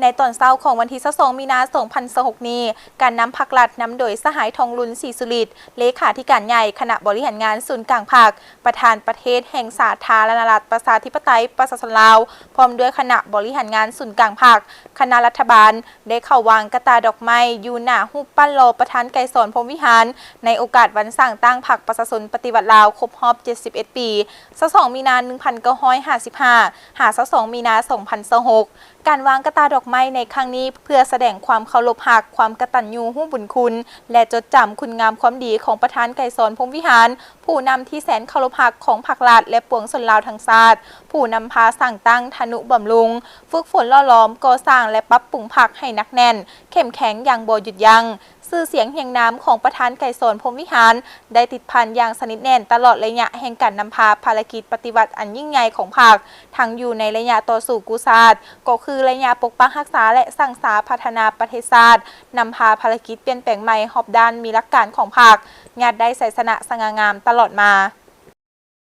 ในตอนเช้าของวันที่22มีนาคม2026นี้การนำพรรครัฐนำโดยสหายทองลุนศรีสุริตเลขาธิการใหญ่คณะบริหารงานศูนย์กลางพรรคประธานประเทศแห่งสาธารณรัฐประชาธิปไตยประชาชนลาวพร้อมด้วยคณะบริหารงานศูนย์กลางพรรคคณะรัฐบาลได้เข้าวางกระตาดอกไม้อยู่หน้ารูปปั้นโลประธานไกรสอนพรหมวิหารในโอกาสวันสร้างตั้งพรรคประชาชนปฏิวัติลาวครบรอบ71 ปี22มีนา1955 22มีนา2026การวางกระตาดอกไม้ในครั้งนี้เพื่อแสดงความเคารพหักความกตัญญูรู้บุญคุณและจดจำคุณงามความดีของประธานไกรสอนพรหมวิหารผู้นำที่แสนเคารพหักของพรรครัฐและปวงชนลาวทั้งชาติผู้นำพาสั่งตั้งทนุบำรุงฝึกฝนล่อล้อมก่อสร้างและปรับปรุงพรรคให้หนักแน่นเข้มแข็งอย่างบ่หยุดยั้งชื่อเสียงเฮียงน้ำของประธานไกรสอนพรหมวิหารได้ติดพันอย่างสนิทแน่นตลอดระยะแห่งการนำพาภารกิจปฏิวัติอันยิ่งใหญ่ของพรรคทั้งอยู่ในระยะต่อสู่กุศลก็คือระยะปกปักรักษาและสร้างสรรค์พัฒนาประเทศชาตินำพาภารกิจเปลี่ยนแปลงใหม่หอบด้านมีหลักการของพรรคญาติได้ใส่ชนะสง่างามตลอดมา